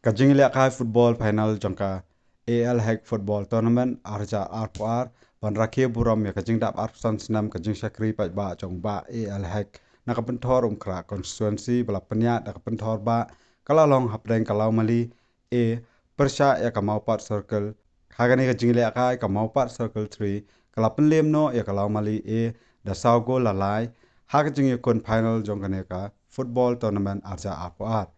Kajing liak kai football final jangka AL Hack football tournament arja arpar ban rakia buram ya kajing dap arsan senam kajing syakri pai ba jong ba AL Hack nak pentor umkra constituency bala penya nak pentor ba kalalong hapdeng kalau mali persya ya ka Mawpat circle hagani kajing liak kai ka Mawpat CIRCLE-3 kala penlem no ya kalau mali da saugo lalai hagajing yakun final jong kaneka football tournament arja arpar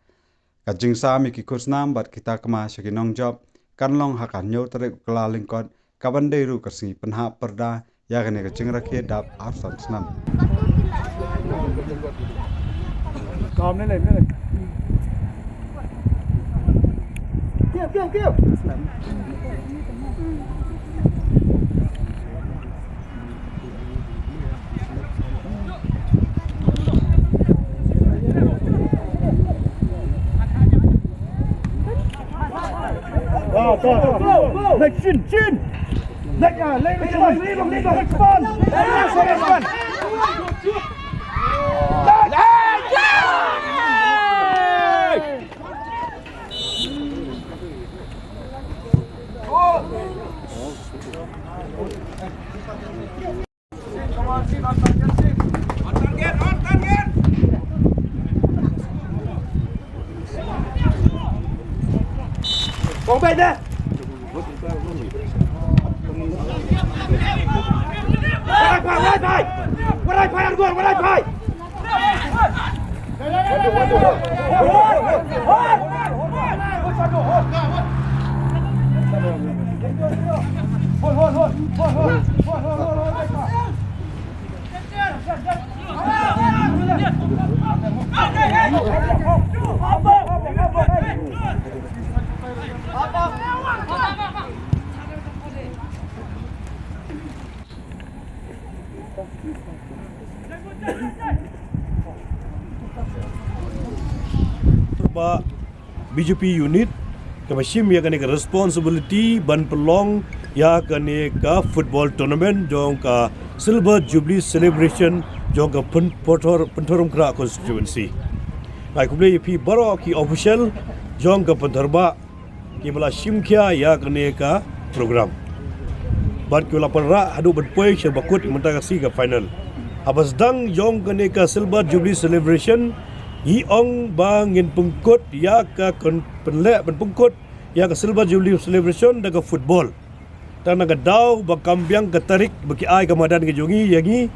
Kajing sami ki kusnam bat kita kema shakinong job kanlong hakan nyo tarik kala lingkot kabanderu kasi penha perda ya kene kajing rakyat dap arsan snam. Kom lên. Kêu. Go. Lên chin. Lên con. Con bên đây. What I fight? BJP unit kemasim ya kene responsibility ban pelong ya kene ka football tournament jong ka silver jubilee celebration jong ka pentorum kra constituency ai kuble pi baro ki official jong ka pentarba ki bala simkya ya kene ka program bat kula parra hadu berpoy se bakut mentagasi ka final habas dang jong kene ka silver jubilee celebration Iong bangin pengkut ya ka penlek pengkut ya ka silver jubilee celebration daga football dan naga daw bakambiang katarik bagi ai kamadan ke jongi yangi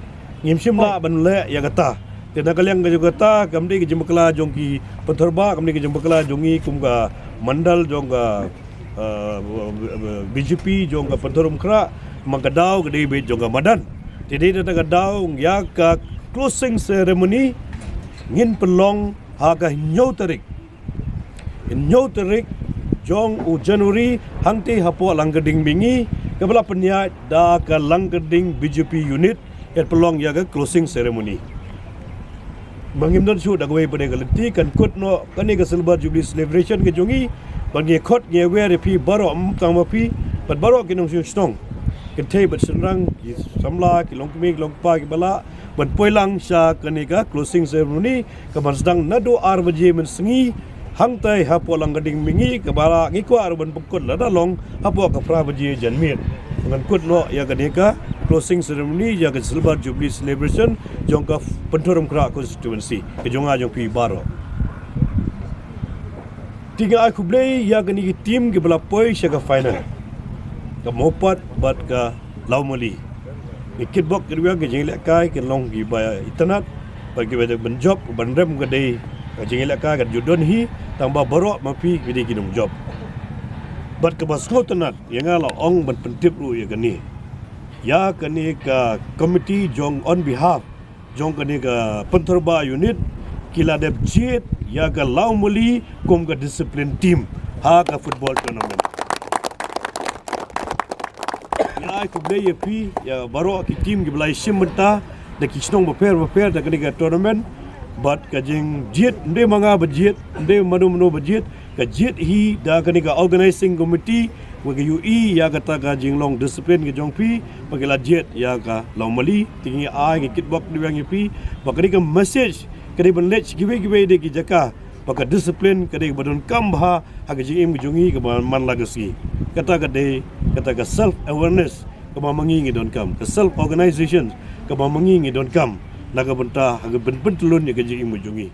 ngimsim la banlek ya kata dan kaliang ke kata kamdi ke jembekla jongki penterba kamdi ke jembekla jongi kumga mandal jongga BJP jongga penterum kra magadaw gede be jongga madan jadi naga daw ya ka closing ceremony ngin pelong haga nyau tarik jong u Januari hangti hapo langgading bingi kebala penya da ka langgading BJP unit et pelong ya ga closing ceremony mangimdan su da gwe pada galati kan kut no kani ka silver jubilee celebration ke jongi bangi khot nge wer pi baro tang ma pi pat baro kinong su stong ke te bat senrang ki samla ki longmi longpa ki bala ban poilang sha kanika closing ceremony kaban sedang nado arbaje mensengi hangtai hapo langgading mingi kabala ngiko arban pekut lada long hapo ka prabaje janmir dengan kut no ya kanika closing ceremony ya ka silver jubilee celebration jongka pentorum kra constituency ke jonga jong pi baro tiga aku play ya kaniki team ke bala poi sha ka final ka Mawpat bat ka Laumali Ikit bok kedua ke jengilak kai ke long gi ba internet bagi bada benjob bandrem ke dei ke jengilak kai ke judon hi tambah borok mapi gede kinung job bat ke basko tenat yang ala ong ban pentip ru ya kani ka committee jong on behalf jong kani ka penterba unit kila dep jet ya ka Laumali kum ka discipline team ha ka football tournament ya ku play pi ya baro ki team ki belai sim benta da ki snong beper da kani ka tournament bat ka jing jet nde manga budget nde manu budget ka jet hi da kani ka organizing committee wa ka UE ya kata ka jing long discipline ke jong pi pagila jet ya ka Laumali tingi ai ki kitbok diwang pi bakari ka message kari ban lech giwe de ki jaka Paka disiplin kadai badon kambha hak jing jungi ke man legacy. Kata ka self awareness ke mangi don kam, ke self organization ke mangi don kam. Naga benta hak ben telun ke jing jungi.